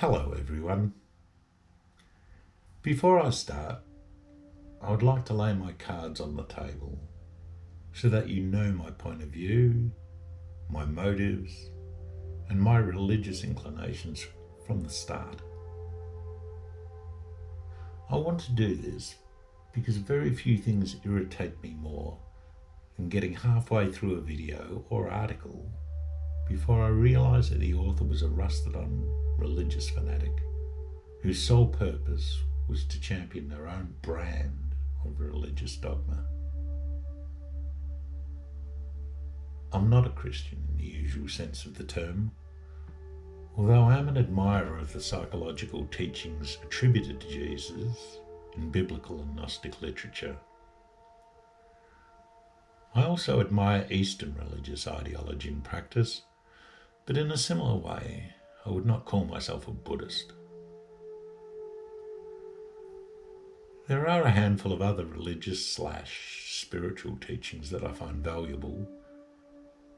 Hello everyone. Before I start, I would like to lay my cards on the table so that you know my point of view, my motives, and my religious inclinations from the start. I want to do this because very few things irritate me more than getting halfway through a video or article before I realise that the author was a rusted-on religious fanatic whose sole purpose was to champion their own brand of religious dogma. I'm not a Christian in the usual sense of the term, although I am an admirer of the psychological teachings attributed to Jesus in biblical and Gnostic literature. I also admire Eastern religious ideology and practice, but in a similar way, I would not call myself a Buddhist. There are a handful of other religious/spiritual teachings that I find valuable,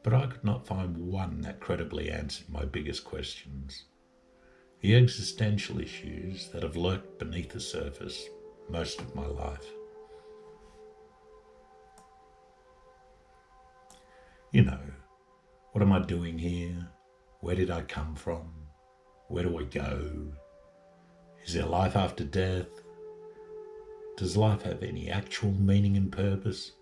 but I could not find one that credibly answered my biggest questions, the existential issues that have lurked beneath the surface most of my life. You know, what am I doing here? Where did I come from? Where do I go? Is there life after death? Does life have any actual meaning and purpose?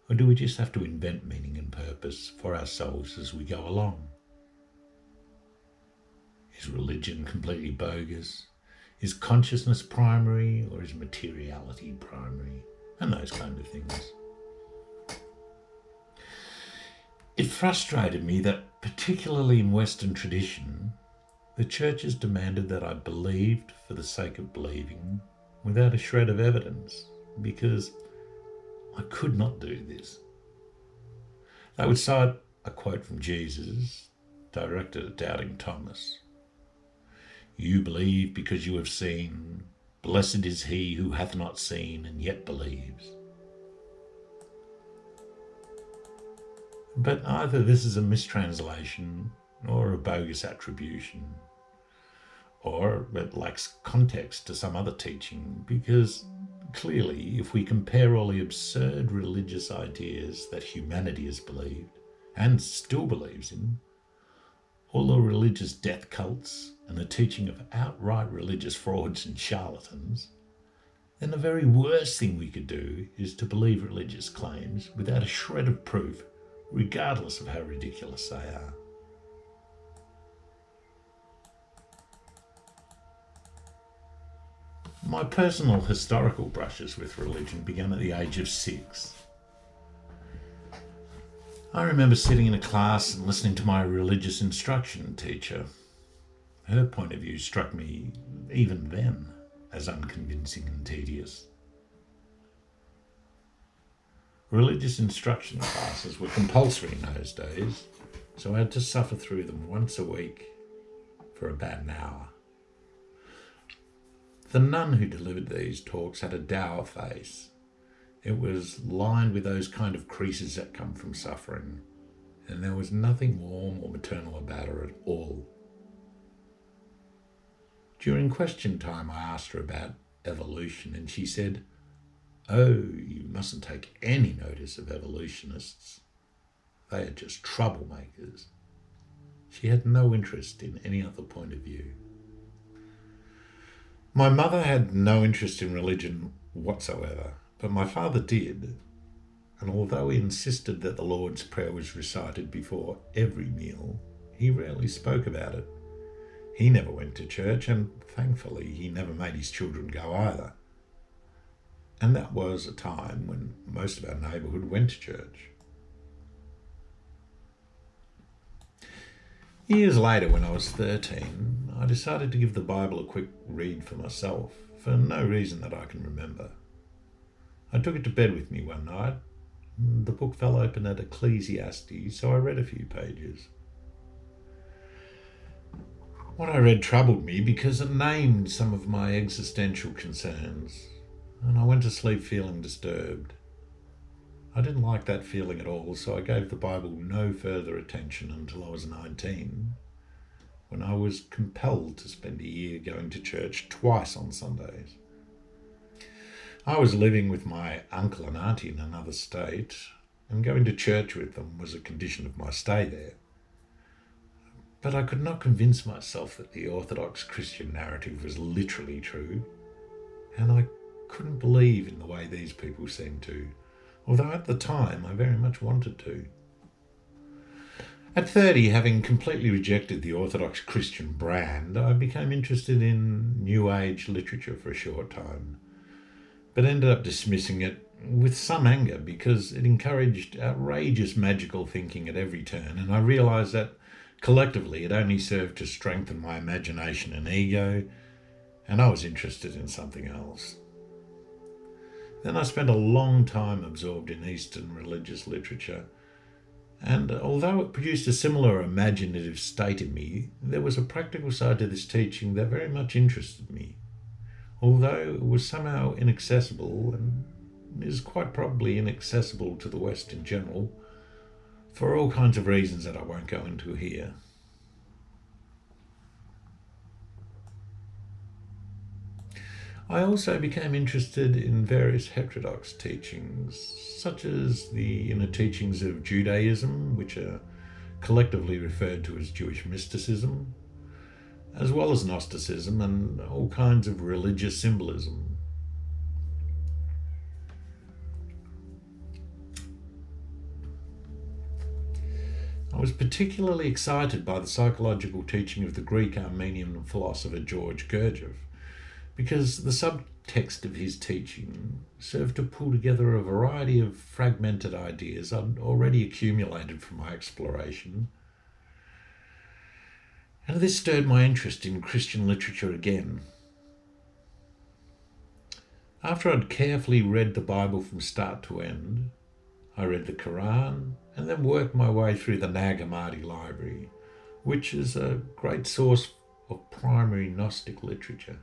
Or do we just have to invent meaning and purpose for ourselves as we go along? Is religion completely bogus? Is consciousness primary or is materiality primary? And those kind of things. It frustrated me that, particularly in Western tradition, the churches demanded that I believed for the sake of believing without a shred of evidence, because I could not do this. They would cite a quote from Jesus directed at doubting Thomas. "You believe because you have seen. Blessed is he who hath not seen and yet believes." But either this is a mistranslation or a bogus attribution, or it lacks context to some other teaching, because clearly, if we compare all the absurd religious ideas that humanity has believed and still believes in, all the religious death cults and the teaching of outright religious frauds and charlatans, then the very worst thing we could do is to believe religious claims without a shred of proof, regardless of how ridiculous they are. My personal historical brushes with religion began at the age of 6. I remember sitting in a class and listening to my religious instruction teacher. Her point of view struck me, even then, as unconvincing and tedious. Religious instruction classes were compulsory in those days, so I had to suffer through them once a week for about an hour. The nun who delivered these talks had a dour face. It was lined with those kind of creases that come from suffering, and there was nothing warm or maternal about her at all. During question time, I asked her about evolution, and she said, "Oh, you mustn't take any notice of evolutionists. They are just troublemakers." She had no interest in any other point of view. My mother had no interest in religion whatsoever, but my father did, and although he insisted that the Lord's Prayer was recited before every meal, he rarely spoke about it. He never went to church, and thankfully he never made his children go either. And that was a time when most of our neighbourhood went to church. Years later, when I was 13, I decided to give the Bible a quick read for myself, for no reason that I can remember. I took it to bed with me one night. The book fell open at Ecclesiastes, so I read a few pages. What I read troubled me because it named some of my existential concerns, and I went to sleep feeling disturbed. I didn't like that feeling at all, so I gave the Bible no further attention until I was 19, when I was compelled to spend a year going to church twice on Sundays. I was living with my uncle and auntie in another state, and going to church with them was a condition of my stay there. But I could not convince myself that the Orthodox Christian narrative was literally true, and I couldn't believe in the way these people seemed to, although at the time I very much wanted to. At 30, having completely rejected the Orthodox Christian brand, I became interested in New Age literature for a short time, but ended up dismissing it with some anger because it encouraged outrageous magical thinking at every turn, and I realised that collectively it only served to strengthen my imagination and ego, and I was interested in something else. Then I spent a long time absorbed in Eastern religious literature, and although it produced a similar imaginative state in me, there was a practical side to this teaching that very much interested me, although it was somehow inaccessible, and is quite probably inaccessible to the West in general, for all kinds of reasons that I won't go into here. I also became interested in various heterodox teachings, such as the inner teachings of Judaism, which are collectively referred to as Jewish mysticism, as well as Gnosticism and all kinds of religious symbolism. I was particularly excited by the psychological teaching of the Greek Armenian philosopher George Gurdjieff, because the subtext of his teaching served to pull together a variety of fragmented ideas I'd already accumulated from my exploration. And this stirred my interest in Christian literature again. After I'd carefully read the Bible from start to end, I read the Quran and then worked my way through the Nag Hammadi library, which is a great source of primary Gnostic literature.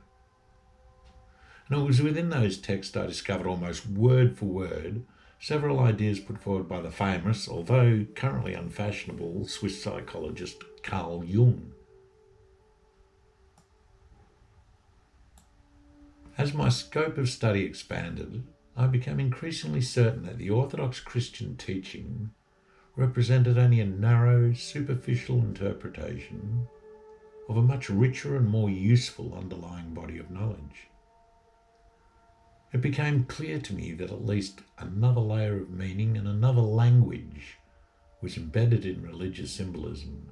And it was within those texts I discovered almost word for word several ideas put forward by the famous, although currently unfashionable, Swiss psychologist Carl Jung. As my scope of study expanded, I became increasingly certain that the Orthodox Christian teaching represented only a narrow, superficial interpretation of a much richer and more useful underlying body of knowledge. It became clear to me that at least another layer of meaning and another language was embedded in religious symbolism,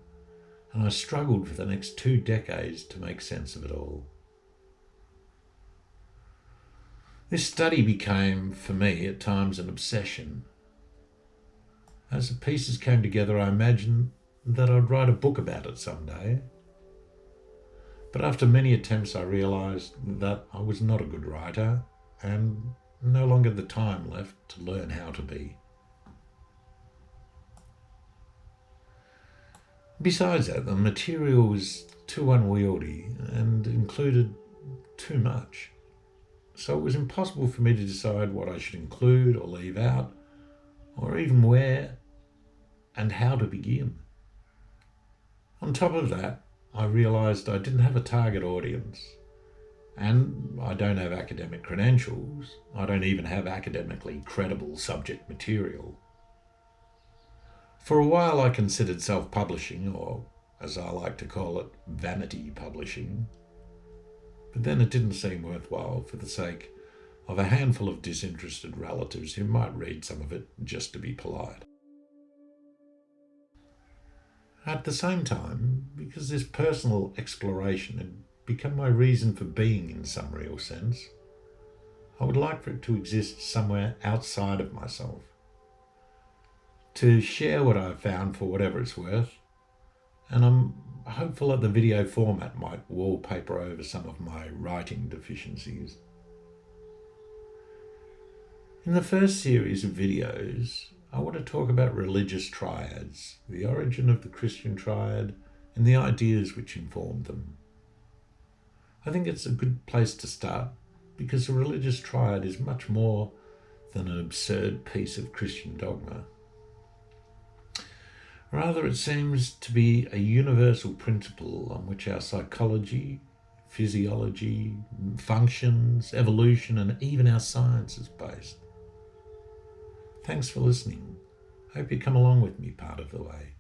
and I struggled for the next 2 decades to make sense of it all. This study became, for me, at times an obsession. As the pieces came together, I imagined that I'd write a book about it someday. But after many attempts, I realised that I was not a good writer and no longer the time left to learn how to be. Besides that, the material was too unwieldy and included too much. So it was impossible for me to decide what I should include or leave out, or even where and how to begin. On top of that, I realised I didn't have a target audience, and I don't have academic credentials. I don't even have academically credible subject material. For a while I considered self-publishing, or as I like to call it, vanity publishing. But then it didn't seem worthwhile for the sake of a handful of disinterested relatives who might read some of it just to be polite. At the same time, because this personal exploration had become my reason for being in some real sense, I would like for it to exist somewhere outside of myself, to share what I've found for whatever it's worth, and I'm hopeful that the video format might wallpaper over some of my writing deficiencies. In the first series of videos, I want to talk about religious triads, the origin of the Christian triad, and the ideas which informed them. I think it's a good place to start because the religious triad is much more than an absurd piece of Christian dogma. Rather, it seems to be a universal principle on which our psychology, physiology, functions, evolution, and even our science is based. Thanks for listening. Hope you come along with me part of the way.